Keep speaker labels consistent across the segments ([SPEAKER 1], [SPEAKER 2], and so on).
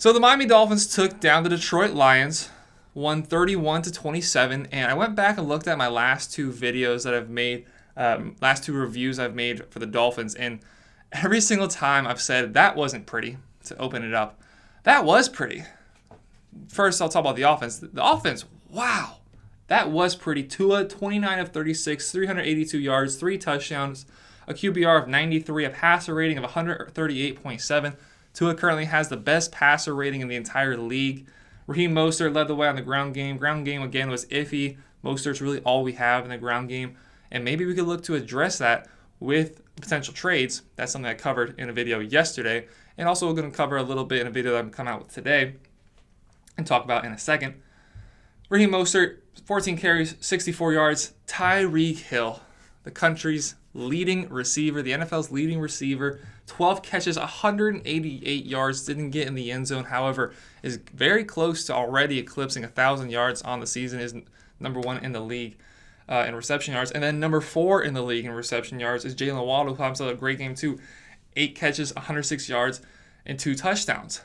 [SPEAKER 1] So the Miami Dolphins took down the Detroit Lions, won 31-27, and I went back and looked at my last two videos that I've made, last two reviews I've made for the Dolphins, and every single time I've said that wasn't pretty to open it up. That was pretty. First, I'll talk about the offense. The offense, wow, that was pretty. Tua, 29 of 36, 382 yards, 3 touchdowns, a QBR of 93, a passer rating of 138.7. Tua currently has the best passer rating in the entire league. Raheem Mostert led the way on the ground game. Ground game, again, was iffy. Mostert's really all we have in the ground game. And maybe we could look to address that with potential trades. That's something I covered in a video yesterday. And also we're going to cover a little bit in a video that I'm coming out with today and talk about in a second. Raheem Mostert, 14 carries, 64 yards. Tyreek Hill, the country's leading receiver, the NFL's leading receiver, 12 catches, 188 yards, didn't get in the end zone, however, is very close to already eclipsing 1,000 yards on the season, is number 1 in the league in reception yards, and then number 4 in the league in reception yards is Jalen Waddle, who has a great game too, 8 catches, 106 yards, and 2 touchdowns.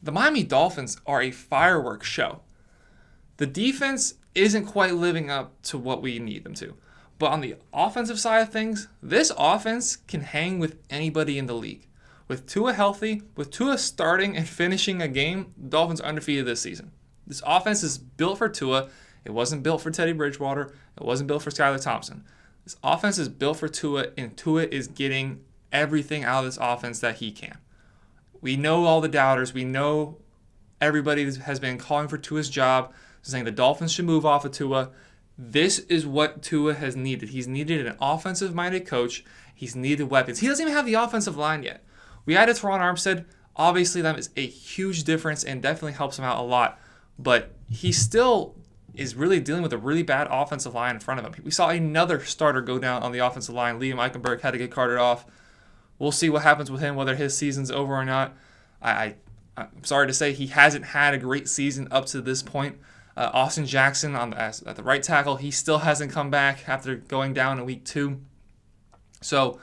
[SPEAKER 1] The Miami Dolphins are a fireworks show. The defense isn't quite living up to what we need them to. But on the offensive side of things, this offense can hang with anybody in the league. With Tua healthy, with Tua starting and finishing a game, the Dolphins are undefeated this season. This offense is built for Tua. It wasn't built for Teddy Bridgewater. It wasn't built for Skylar Thompson. This offense is built for Tua, and Tua is getting everything out of this offense that he can. We know all the doubters. We know everybody has been calling for Tua's job, saying the Dolphins should move off of Tua. This is what Tua has needed. He's needed an offensive-minded coach. He's needed weapons. He doesn't even have the offensive line yet. We added Teron Armstead. Obviously, that is a huge difference and definitely helps him out a lot. But he still is really dealing with a really bad offensive line in front of him. We saw another starter go down on the offensive line. Liam Eichenberg had to get carted off. We'll see what happens with him, whether his season's over or not. I'm sorry to say he hasn't had a great season up to this point. Austin Jackson at the right tackle, he still hasn't come back after going down in week 2. So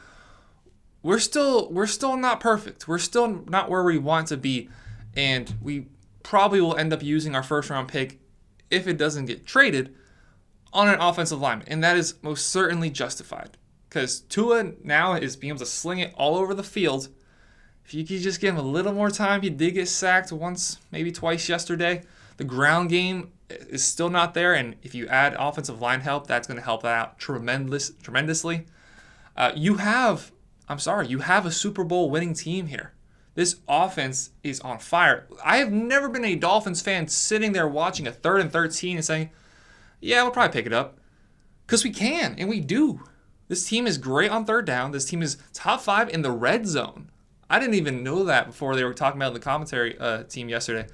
[SPEAKER 1] we're still not perfect. We're still not where we want to be, and we probably will end up using our first round pick if it doesn't get traded on an offensive lineman, and that is most certainly justified because Tua now is being able to sling it all over the field. If you could just give him a little more time, he did get sacked once, maybe twice yesterday. The ground game is still not there, and if you add offensive line help, that's going to help that out tremendously. You have a Super Bowl winning team here. This offense is on fire. I have never been a Dolphins fan sitting there watching a 3rd and 13 and saying, yeah, we'll probably pick it up. Because we can, and we do. This team is great on 3rd down. This team is top 5 in the red zone. I didn't even know that before they were talking about in the commentary team yesterday.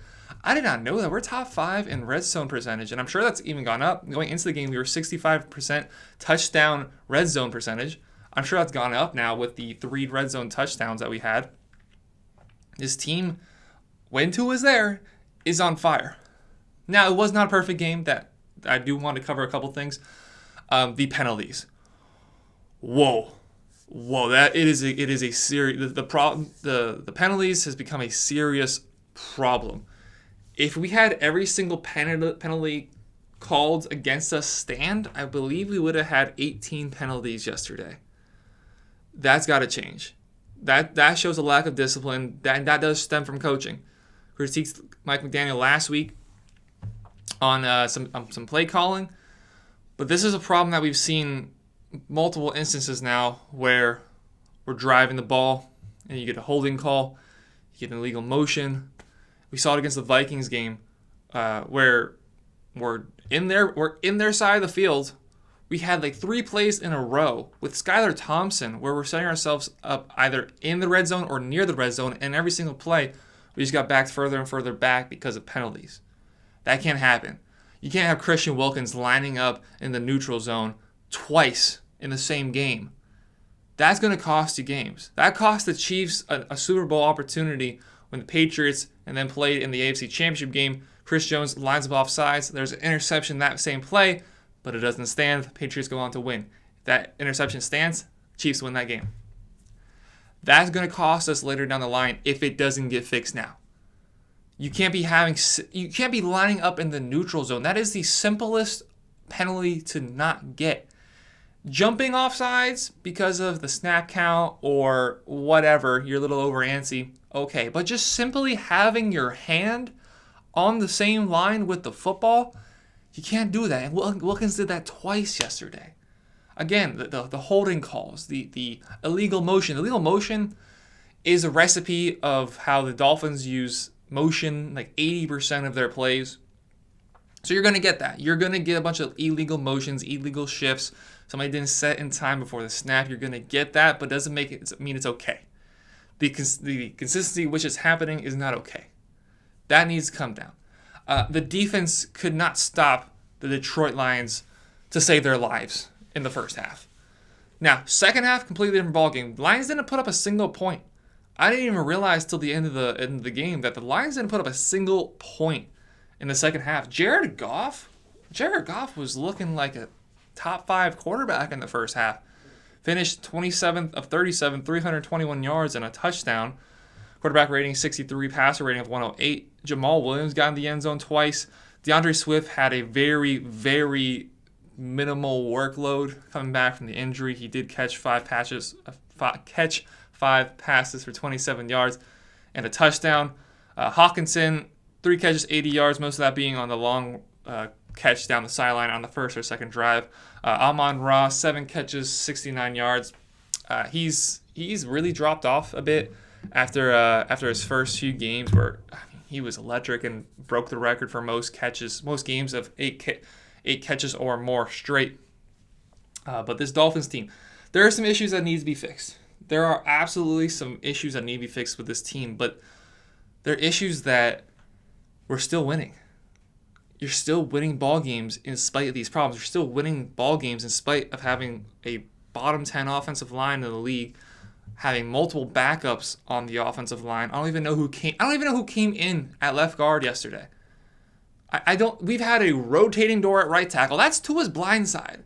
[SPEAKER 1] I did not know that. We're top 5 in red zone percentage, and I'm sure that's even gone up. Going into the game, we were 65% touchdown red zone percentage. I'm sure that's gone up now with the 3 red zone touchdowns that we had. This team, when Tua is there, is on fire. Now, it was not a perfect game. That I do want to cover a couple things. The penalties. Whoa, that it is a serious the penalties has become a serious problem. If we had every single penalty called against us stand, I believe we would have had 18 penalties yesterday. That's got to change. That shows a lack of discipline. That does stem from coaching. Critiqued Mike McDaniel last week on some play calling, but this is a problem that we've seen multiple instances now where we're driving the ball and you get a holding call, you get an illegal motion. We saw it against the Vikings game where we're in their side of the field. We had like 3 plays in a row with Skylar Thompson where we're setting ourselves up either in the red zone or near the red zone, and every single play we just got backed further and further back because of penalties. That can't happen. You can't have Christian Wilkins lining up in the neutral zone twice in the same game. That's going to cost you games. That cost the Chiefs a Super Bowl opportunity when the Patriots and then played in the AFC Championship game. Chris Jones lines up off sides. There's an interception that same play, but it doesn't stand. The Patriots go on to win. If that interception stands, Chiefs win that game. That's going to cost us later down the line if it doesn't get fixed now. You can't be lining up in the neutral zone. That is the simplest penalty to not get. Jumping off sides because of the snap count or whatever, you're a little over antsy, okay. But just simply having your hand on the same line with the football, you can't do that. And Wilkins did that twice yesterday. Again, the holding calls, the illegal motion. Illegal motion is a recipe of how the Dolphins use motion like 80% of their plays. So you're going to get that. You're going to get a bunch of illegal motions, illegal shifts. Somebody didn't set in time before the snap. You're going to get that, but doesn't mean it's okay. The consistency which is happening is not okay. That needs to come down. The defense could not stop the Detroit Lions to save their lives in the first half. Now, second half, completely different ballgame. Lions didn't put up a single point. I didn't even realize till the end of the game that the Lions didn't put up a single point in the second half. Jared Goff was looking like a top 5 quarterback in the first half. Finished 27th of 37, 321 yards and a touchdown. Quarterback rating 63, passer rating of 108. Jamal Williams got in the end zone twice. DeAndre Swift had a very, very minimal workload coming back from the injury. He did catch 5 passes for 27 yards and a touchdown. Hawkinson, 3 catches, 80 yards, most of that being on the long catch down the sideline on the first or second drive. Amon-Ra, 7 catches, 69 yards. He's really dropped off a bit after his first few games where he was electric and broke the record for most games of 8 catches or more straight. But this Dolphins team, there are some issues that need to be fixed. There are absolutely some issues that need to be fixed with this team, but they're issues that we're still winning. You're still winning ball games in spite of these problems. You're still winning ball games in spite of having a bottom 10 offensive line in the league, having multiple backups on the offensive line. I don't even know who came in at left guard yesterday. We've had a rotating door at right tackle. That's Tua's blind side.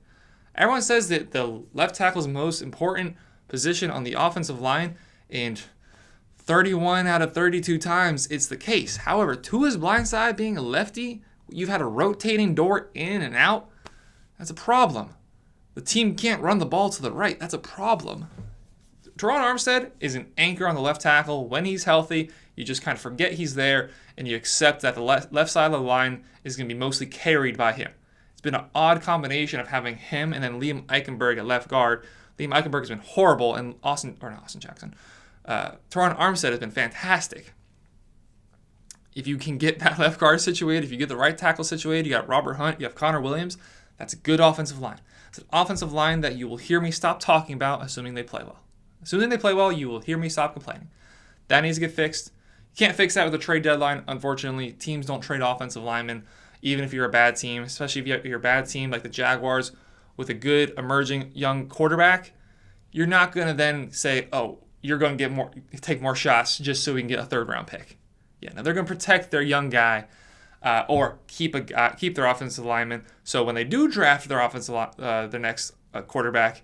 [SPEAKER 1] Everyone says that the left tackle is the most important position on the offensive line, and 31 out of 32 times it's the case. However, Tua's blind side being a lefty, you've had a rotating door in and out. That's a problem. The team can't run the ball to the right. That's a problem. Teron Armstead is an anchor on the left tackle. When he's healthy, you just kind of forget he's there, and you accept that the left side of the line is going to be mostly carried by him. It's been an odd combination of having him and then Liam Eichenberg at left guard. Liam Eichenberg has been horrible, and Teron Armstead has been fantastic. If you can get that left guard situated, if you get the right tackle situated, you got Robert Hunt, you have Connor Williams, that's a good offensive line. It's an offensive line that you will hear me stop talking about, assuming they play well. Assuming they play well, you will hear me stop complaining. That needs to get fixed. You can't fix that with a trade deadline, unfortunately. Teams don't trade offensive linemen, even if you're a bad team, especially if you're a bad team like the Jaguars with a good emerging young quarterback. You're not going to then say, oh, you're going to take more shots just so we can get a third-round pick. Yeah, no, they're going to protect their young guy or keep their offensive lineman. So when they do draft their next quarterback,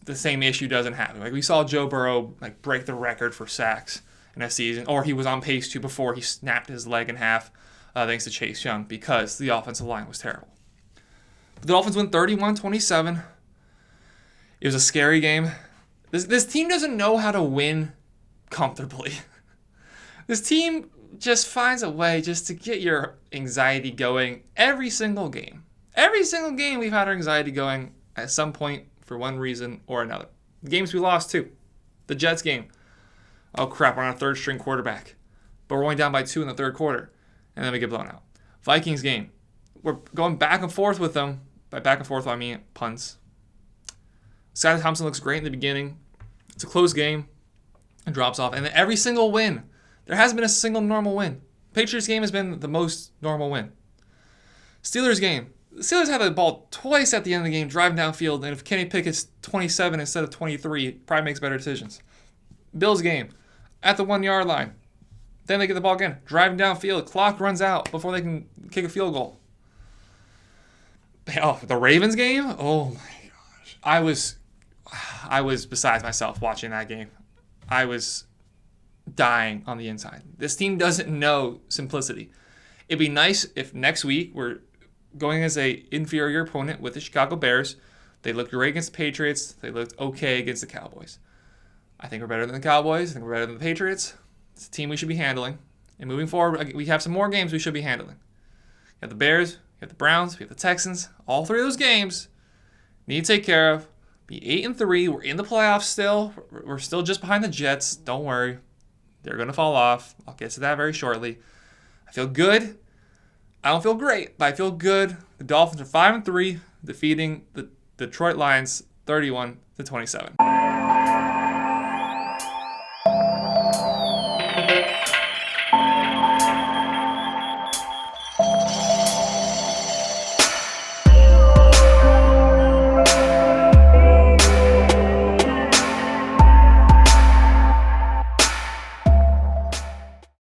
[SPEAKER 1] the same issue doesn't happen. Like we saw Joe Burrow break the record for sacks in a season, or he was on pace to before he snapped his leg in half thanks to Chase Young because the offensive line was terrible. But the Dolphins win 31-27. It was a scary game. This team doesn't know how to win comfortably. This team just finds a way just to get your anxiety going every single game. Every single game we've had our anxiety going at some point for one reason or another. The games we lost too. The Jets game. Oh crap, we're on a third-string quarterback. But we're only down by 2 in the third quarter. And then we get blown out. Vikings game. We're going back and forth with them. By back and forth, I mean punts. Skylar Thompson looks great in the beginning. It's a close game. It drops off. And then every single win. There hasn't been a single normal win. Patriots game has been the most normal win. Steelers game. The Steelers had the ball twice at the end of the game, driving downfield, and if Kenny Pickett's 27 instead of 23, probably makes better decisions. Bills game. At the 1-yard line. Then they get the ball again. Driving downfield. Clock runs out before they can kick a field goal. Oh, the Ravens game? Oh my gosh. I was beside myself watching that game. I was dying on the inside. This team doesn't know simplicity. It'd be nice if next week we're going as a inferior opponent with the Chicago Bears. They looked great against the Patriots. They looked okay against the Cowboys. I think we're better than the Cowboys. I think we're better than the Patriots. It's a team we should be handling. And moving forward, we have some more games we should be handling. You have the Bears, you have the Browns, we have the Texans. All three of those games need to take care of. Be 8-3. We're in the playoffs still. We're still just behind the Jets. Don't worry. They're going to fall off. I'll get to that very shortly. I feel good. I don't feel great, but I feel good. The Dolphins are 5-3, defeating the Detroit Lions 31-27.